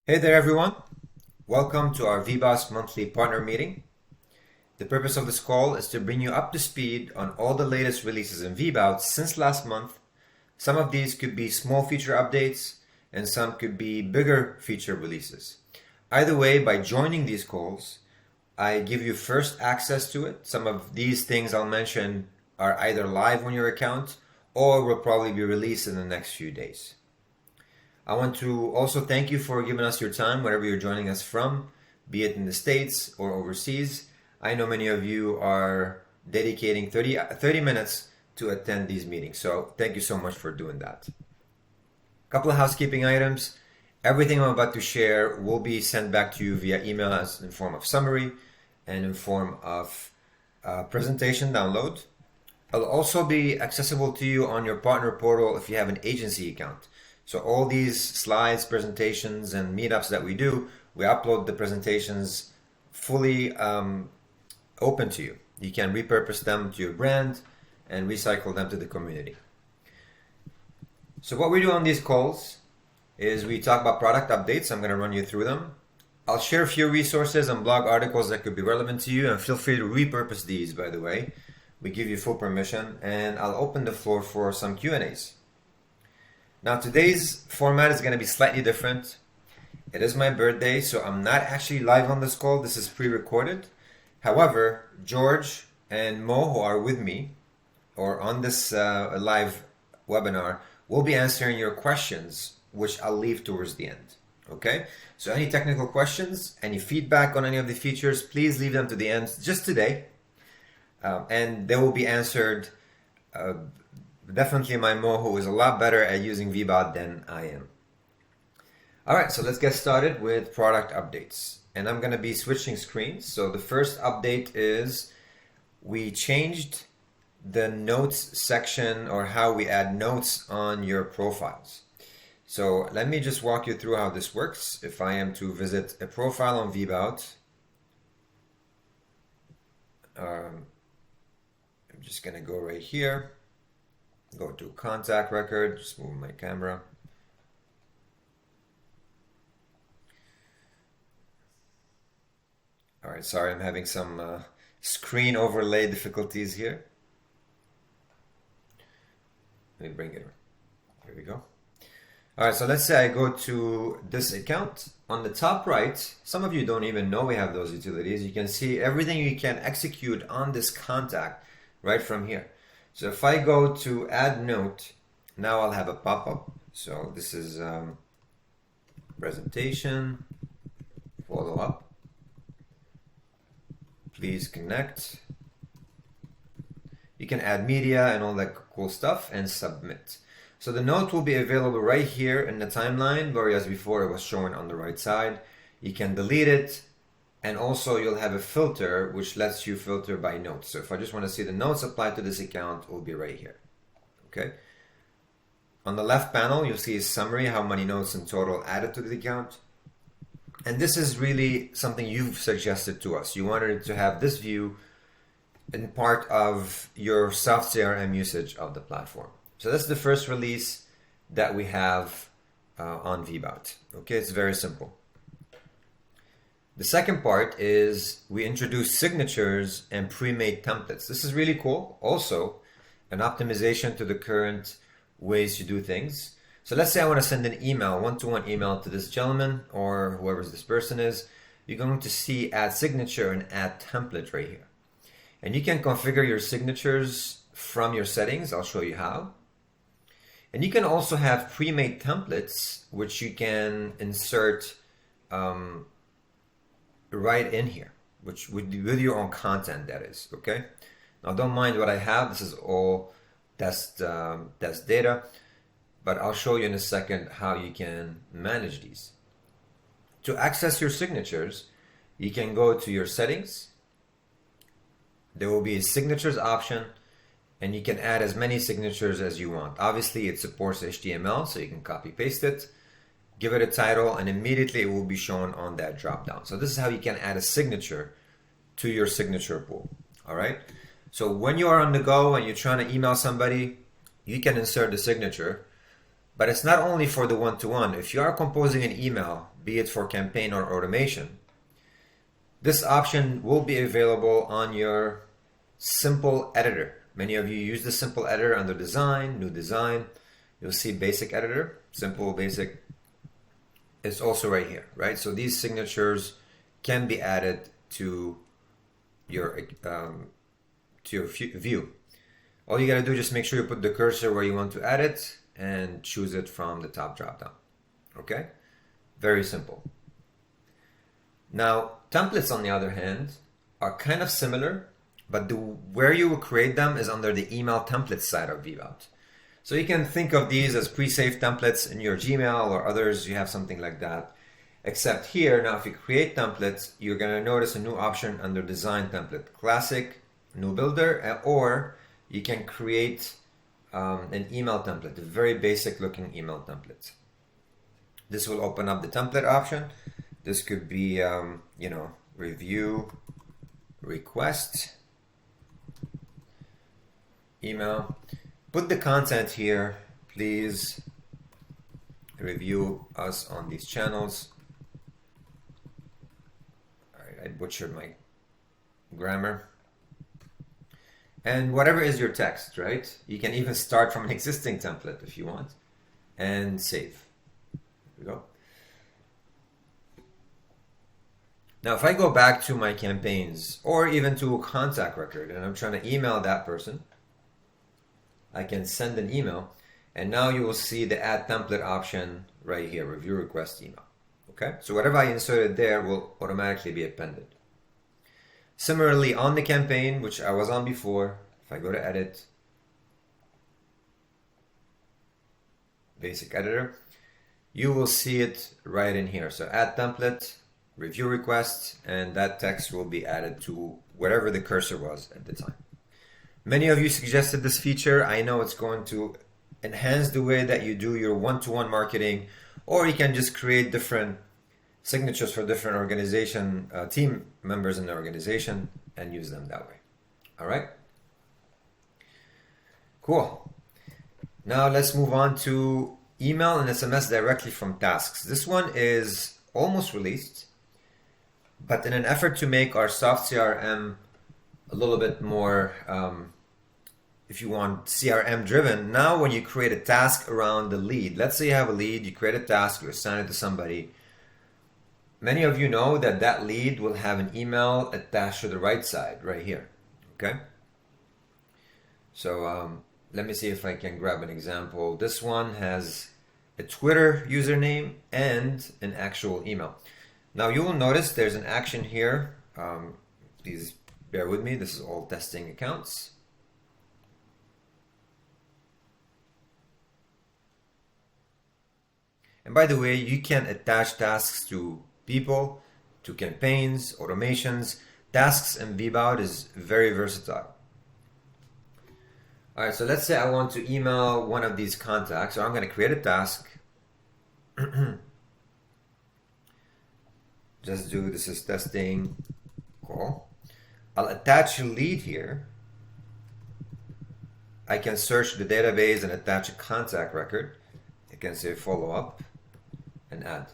Hey there, everyone. Welcome to our VBOS monthly partner meeting. The purpose of this call is to bring you up to speed on all the latest releases in VBOUT since last month. Some of these could be small feature updates, and some could be bigger feature releases. Either way, by joining these calls, I give you first access to it. Some of these things I'll mention are either live on your account or will probably be released in the next few days. I want to also thank you for giving us your time wherever you're joining us from, be it in the States or overseas. I know many of you are dedicating 30 minutes to attend these meetings, so thank you so much for doing that. A couple of housekeeping items. Everything I'm about to share will be sent back to you via email as in form of summary and in form of presentation download. It'll also be accessible to you on your partner portal if you have an agency account. So all these slides, presentations, and meetups that we do, we upload the presentations fully open to you. You can repurpose them to your brand and recycle them to the community. So what we do on these calls is we talk about product updates. I'm going to run you through them. I'll share a few resources and blog articles that could be relevant to you, and feel free to repurpose these, by the way. We give you full permission, and I'll open the floor for some Q&As. Now today's format is going to be slightly different. It is my birthday, so I'm not actually live on this call. This is pre-recorded. However, George and Mo, who are with me or on this live webinar, will be answering your questions, which I'll leave towards the end. Okay? So any technical questions, any feedback on any of the features, please leave them to the end just today. And they will be answered. Definitely my Mo, who is a lot better at using VBOT than I am. All right, so let's get started with product updates. And I'm going to be switching screens. So the first update is we changed the notes section, or how we add notes on your profiles. So let me just walk you through how this works. If I am to visit a profile on VBOT, I'm just going to go right here. Go to contact record, just move my camera. All right, sorry, I'm having some screen overlay difficulties here. Let me bring it. Here we go. All right, so let's say I go to this account. On the top right, some of you don't even know we have those utilities. You can see everything you can execute on this contact right from here. So if I go to add note, now I'll have a pop-up. So this is presentation, follow up, please connect. You can add media and all that cool stuff and submit. So the note will be available right here in the timeline, whereas before it was shown on the right side. You can delete it. And also you'll have a filter which lets you filter by notes. So if I just want to see the notes applied to this account, it will be right here. Okay. On the left panel, you'll see a summary, how many notes in total added to the account. And this is really something you've suggested to us. You wanted to have this view in part of your soft CRM usage of the platform. So that's the first release that we have on VBOT. Okay, it's very simple. The second part is we introduce signatures and pre-made templates. This is really cool. Also, an optimization to the current ways to do things. So let's say I want to send an email, one-to-one email to this gentleman or whoever this person is. You're going to see add signature and add template right here. And you can configure your signatures from your settings. I'll show you how. And you can also have pre-made templates, which you can insert right in here, which with your own content, that is. Okay, now don't mind what I have. This is all test data, but I'll show you in a second how you can manage these. To access your signatures, you can go to your settings. There will be a signatures option, and you can add as many signatures as you want. Obviously it supports HTML, so you can copy paste it, give it a title, and immediately it will be shown on that drop down. So this is how you can add a signature to your signature pool. All right. So when you are on the go and you're trying to email somebody, you can insert the signature. But it's not only for the one-to-one. If you are composing an email, be it for campaign or automation, this option will be available on your simple editor. Many of you use the simple editor under design, new design. You'll see basic editor, simple, basic. It's also right here, right? So these signatures can be added to your view. All you gotta do is just make sure you put the cursor where you want to add it and choose it from the top dropdown. Okay? Very simple. Now, templates on the other hand are kind of similar, but where you will create them is under the email templates side of Vbout. So you can think of these as pre-saved templates in your Gmail or others, you have something like that. Except here, now if you create templates, you're gonna notice a new option under design template, classic, new builder, or you can create an email template, a very basic looking email template. This will open up the template option. This could be, review, request, email. Put the content here, please review us on these channels. All right, I butchered my grammar. And whatever is your text, right? You can even start from an existing template if you want and save. There we go. Now, if I go back to my campaigns or even to a contact record and I'm trying to email that person, I can send an email and now you will see the add template option right here, review request email. Okay, so whatever I inserted there will automatically be appended. Similarly, on the campaign, which I was on before, if I go to edit, basic editor, you will see it right in here. So add template, review request, and that text will be added to wherever the cursor was at the time. Many of you suggested this feature. I know it's going to enhance the way that you do your one-to-one marketing, or you can just create different signatures for different organization, team members in the organization and use them that way. All right. Cool. Now let's move on to email and SMS directly from tasks. This one is almost released, but in an effort to make our soft CRM a little bit more, if you want, CRM driven, now when you create a task around the lead, let's say you have a lead, you create a task, you assign it to somebody. Many of you know that that lead will have an email attached to the right side, right here, okay? So let me see if I can grab an example. This one has a Twitter username and an actual email. Now you will notice there's an action here. Please bear with me, this is all testing accounts. And by the way, you can attach tasks to people, to campaigns, automations. Tasks in Vbout is very versatile. All right, so let's say I want to email one of these contacts. So I'm going to create a task. Just do this is testing call. I'll attach a lead here. I can search the database and attach a contact record. I can say follow up and add.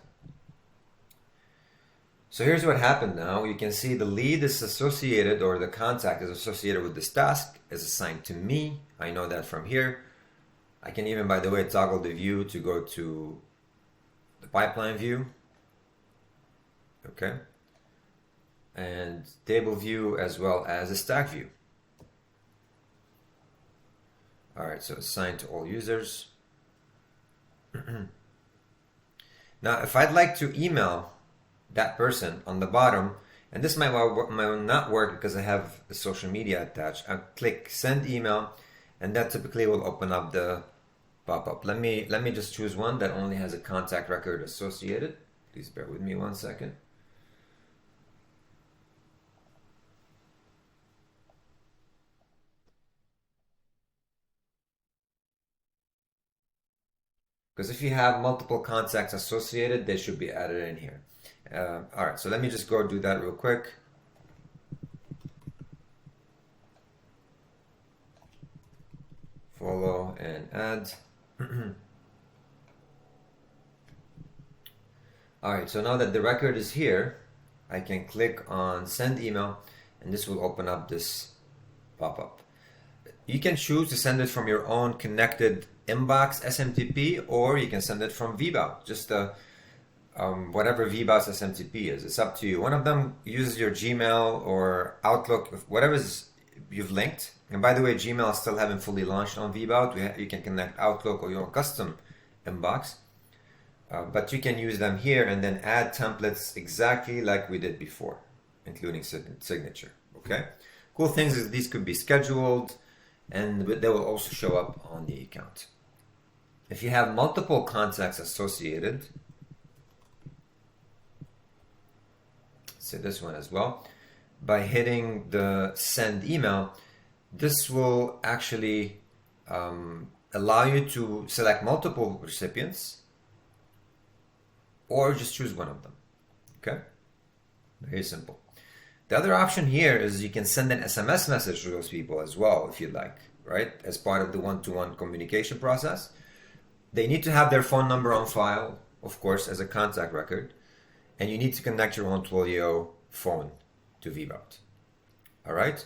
So here's what happened now. You can see the lead is associated, or the contact is associated with this task, is assigned to me. I know that from here. I can even, by the way, toggle the view to go to the pipeline view. Okay. And table view as well as a stack view. All right, so assigned to all users. Now, if I'd like to email that person on the bottom, and this might not work because I have the social media attached, I'll click send email, and that typically will open up the pop-up. Let me just choose one that only has a contact record associated. Please bear with me 1 second. Because if you have multiple contacts associated, they should be added in here. All right, so let me just go do that real quick. Follow and add. All right, so now that the record is here, I can click on send email and this will open up this pop-up. You can choose to send it from your own connected inbox SMTP, or you can send it from VBOut, just whatever VBOut's SMTP is. It's up to you. One of them uses your Gmail or Outlook, whatever you've linked. And by the way, Gmail still haven't fully launched on VBOut. You can connect Outlook or your custom inbox. But you can use them here and then add templates exactly like we did before, including signature. Okay. Cool things is these could be scheduled and they will also show up on the account. If you have multiple contacts associated, say this one as well, by hitting the send email, this will actually allow you to select multiple recipients or just choose one of them. Okay, very simple. The other option here is you can send an SMS message to those people as well if you'd like, right? As part of the one-to-one communication process. They need to have their phone number on file, of course, as a contact record, and you need to connect your own Twilio phone to VBOut. All right?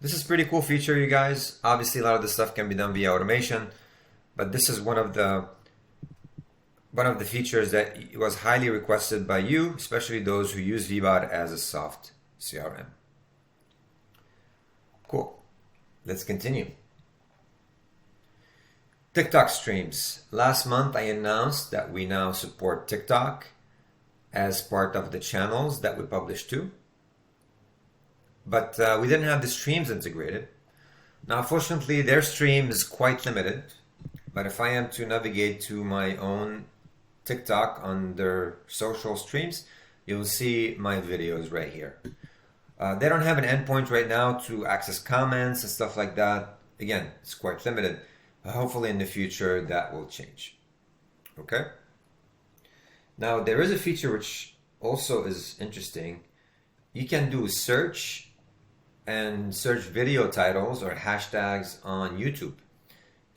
This is a pretty cool feature, you guys. Obviously, a lot of this stuff can be done via automation, but this is one of the features that was highly requested by you, especially those who use VBOut as a soft CRM. Cool. Let's continue. TikTok streams. Last month I announced that we now support TikTok as part of the channels that we publish to. But we didn't have the streams integrated. Now, fortunately, their stream is quite limited. But if I am to navigate to my own TikTok under social streams, you'll see my videos right here. They don't have an endpoint right now to access comments and stuff like that. Again, it's quite limited. Hopefully in the future that will change. Okay. Now there is a feature which also is interesting. You can do search and search video titles or hashtags on YouTube,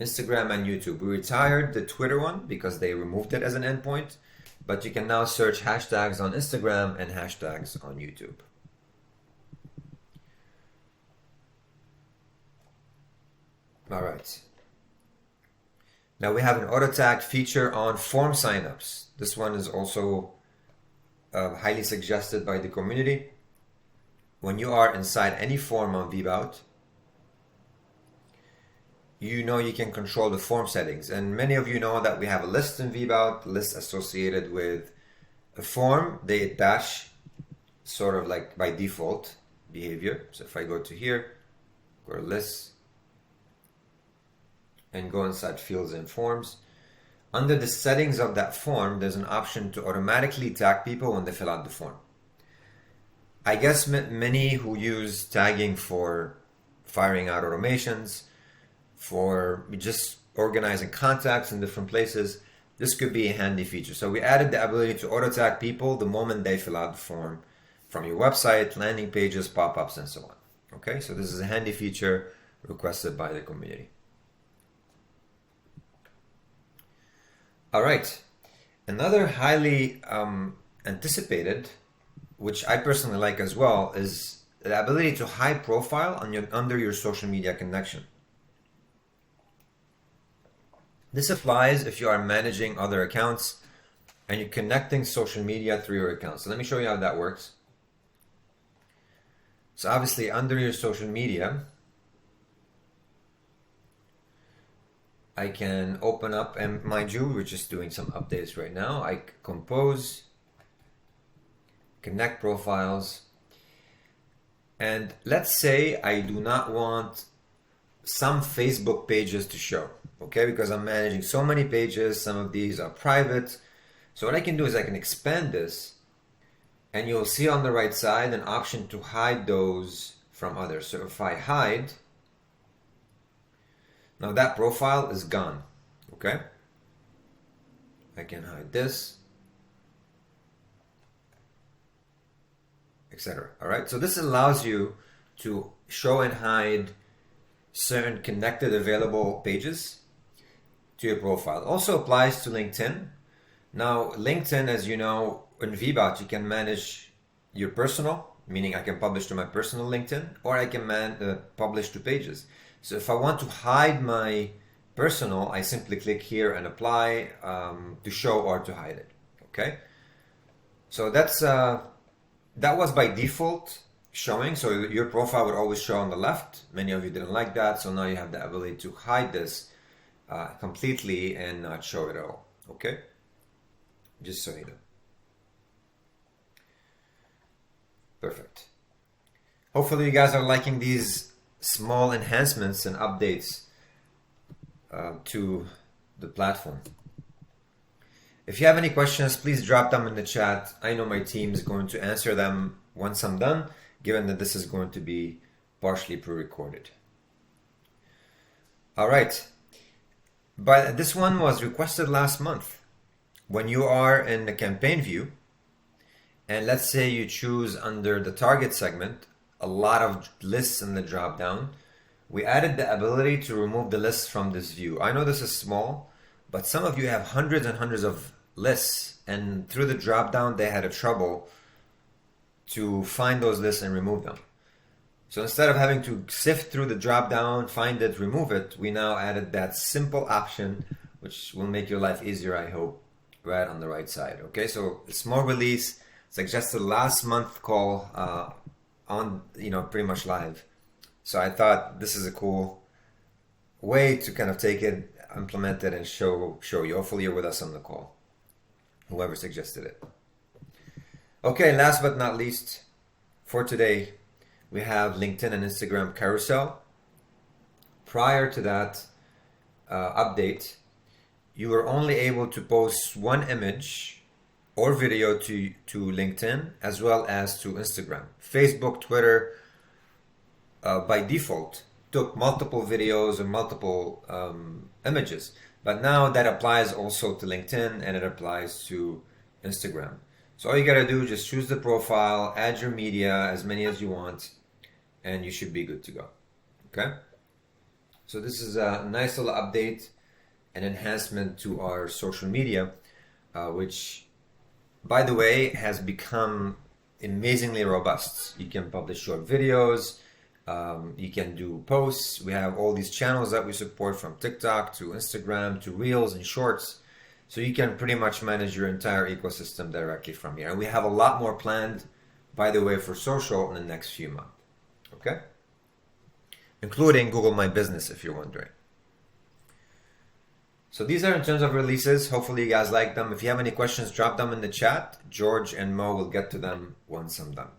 Instagram and YouTube. We retired the Twitter one because they removed it as an endpoint, but you can now search hashtags on Instagram and hashtags on YouTube. All right. Now we have an auto tag feature on form signups. This one is also highly suggested by the community. When you are inside any form on VBOut, you know you can control the form settings. And many of you know that we have a list in VBOut, list associated with a form. They attach sort of like by default behavior. So if I go to here, go to lists, and go inside fields and forms. Under the settings of that form, there's an option to automatically tag people when they fill out the form. I guess many who use tagging for firing out automations, for just organizing contacts in different places, this could be a handy feature. So we added the ability to auto tag people the moment they fill out the form from your website, landing pages, pop-ups, and so on. Okay, so this is a handy feature requested by the community. All right, another highly anticipated, which I personally like as well, is the ability to hide profile on under your social media connection. This applies if you are managing other accounts and you're connecting social media through your account. So let me show you how that works. So obviously under your social media, I can open up, and mind you, we're just doing some updates right now. I compose, connect profiles, and let's say I do not want some Facebook pages to show, okay? Because I'm managing so many pages, some of these are private. So what I can do is I can expand this, and you'll see on the right side an option to hide those from others. So if I hide, now that profile is gone, okay? I can hide this, etc. All right, so this allows you to show and hide certain connected available pages to your profile. It also applies to LinkedIn. Now, LinkedIn, as you know, in VBOT, you can manage your personal, meaning I can publish to my personal LinkedIn, or I can publish to pages. So if I want to hide my personal, I simply click here and apply to show or to hide it. Okay. So that was by default showing. So your profile would always show on the left. Many of you didn't like that. So now you have the ability to hide this completely and not show it at all. Okay. Just so you know. Perfect. Hopefully you guys are liking these small enhancements and updates to the platform. If you have any questions, please drop them in the chat. I know my team is going to answer them once I'm done, given that this is going to be partially pre-recorded. All right. But this one was requested last month. When you are in the campaign view, and let's say you choose under the target segment a lot of lists in the drop down, we added the ability to remove the lists from this view. I know this is small, but some of you have hundreds and hundreds of lists, and through the drop down they had a trouble to find those lists and remove them. So instead of having to sift through the drop down, find it, remove it, we now added that simple option, which will make your life easier, I hope, right on the right side. Okay, so small release, suggested last month call on, pretty much live. So I thought this is a cool way to kind of take it, implement it, and show you. Hopefully you're with us on the call, whoever suggested it. Okay, last but not least, for today, we have LinkedIn and Instagram carousel. Prior to that update, you were only able to post one image or video to LinkedIn as well as to Instagram. Facebook, Twitter, by default, took multiple videos and multiple images. But now that applies also to LinkedIn and it applies to Instagram. So all you gotta do is just choose the profile, add your media, as many as you want, and you should be good to go. Okay? So this is a nice little update, an enhancement to our social media, which, by the way, has become amazingly robust. You can publish short videos, you can do posts. We have all these channels that we support, from TikTok to Instagram to Reels and Shorts. So you can pretty much manage your entire ecosystem directly from here. And we have a lot more planned, by the way, for social in the next few months. Okay? Including Google My Business, if you're wondering. So these are in terms of releases. Hopefully you guys like them. If you have any questions, drop them in the chat. George and Mo will get to them once I'm done.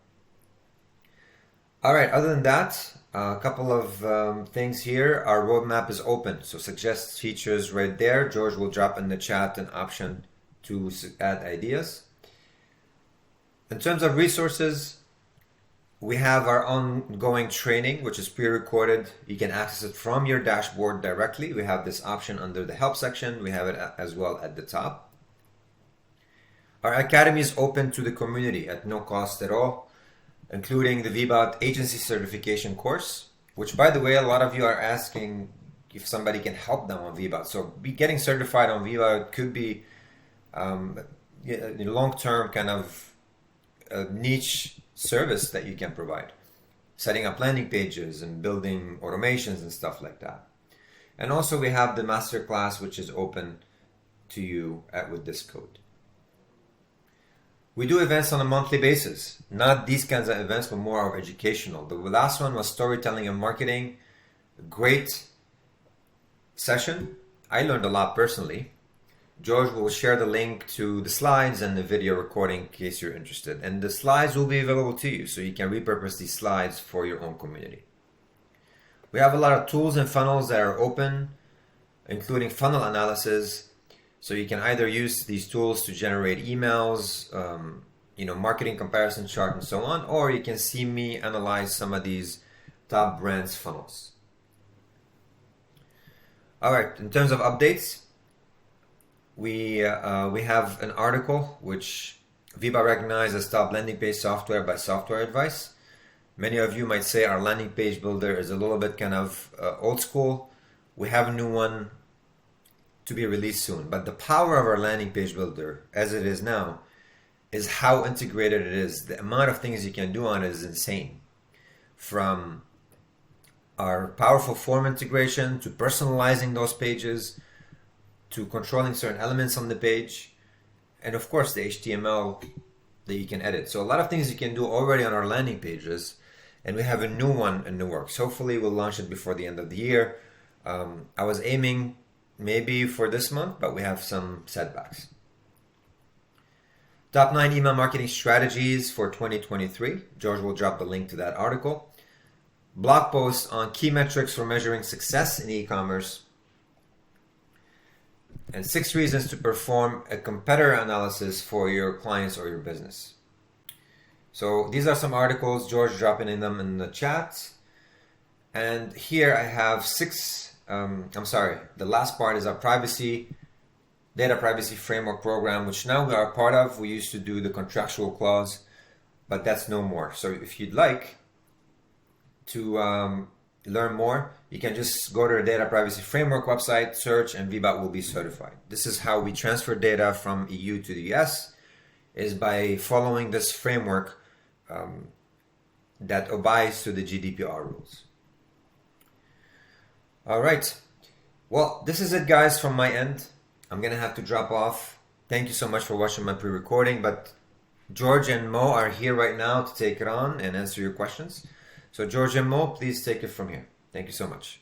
All right, other than that, a couple of things here. Our roadmap is open, so suggest features right there. George will drop in the chat an option to add ideas. In terms of resources, we have our ongoing training, which is pre-recorded. You can access it from your dashboard directly. We have this option under the help section. We have it as well at the top. Our academy is open to the community at no cost at all, including the VBOT agency certification course, which, by the way, a lot of you are asking if somebody can help them on VBOT. So getting certified on VBOT could be a long-term kind of niche service that you can provide, setting up landing pages and building automations and stuff like that. And also we have the masterclass, which is open to you with this code. We do events on a monthly basis, not these kinds of events, but more of educational. The last one was storytelling and marketing. Great session. I learned a lot personally. George will share the link to the slides and the video recording in case you're interested. And the slides will be available to you, so you can repurpose these slides for your own community. We have a lot of tools and funnels that are open, including funnel analysis. So you can either use these tools to generate emails, marketing comparison chart and so on, or you can see me analyze some of these top brands funnels. All right, in terms of updates, we have an article which VBOT recognized as top landing page software by Software Advice. Many of you might say our landing page builder is a little bit kind of old school. We have a new one to be released soon. But the power of our landing page builder, as it is now, is how integrated it is. The amount of things you can do on it is insane. From our powerful form integration to personalizing those pages to controlling certain elements on the page, and of course the HTML that you can edit. So a lot of things you can do already on our landing pages, and we have a new one in the works. Hopefully we'll launch it before the end of the year. I was aiming maybe for this month, but we have some setbacks. Top 9 email marketing strategies for 2023. George will drop the link to that article. Blog posts on key metrics for measuring success in e-commerce. And 6 reasons to perform a competitor analysis for your clients or your business. So these are some articles, George dropping in them in the chat. And here I have 6, the last part is our data privacy framework program, which now we are part of. We used to do the contractual clause, but that's no more. So if you'd like to learn more, you can just go to the Data Privacy Framework website, search, and VBOT will be certified. This is how we transfer data from EU to the US, is by following this framework that obeys to the GDPR rules. All right. Well, this is it, guys, from my end. I'm going to have to drop off. Thank you so much for watching my pre-recording, but George and Mo are here right now to take it on and answer your questions. So George and Mo, please take it from here. Thank you so much.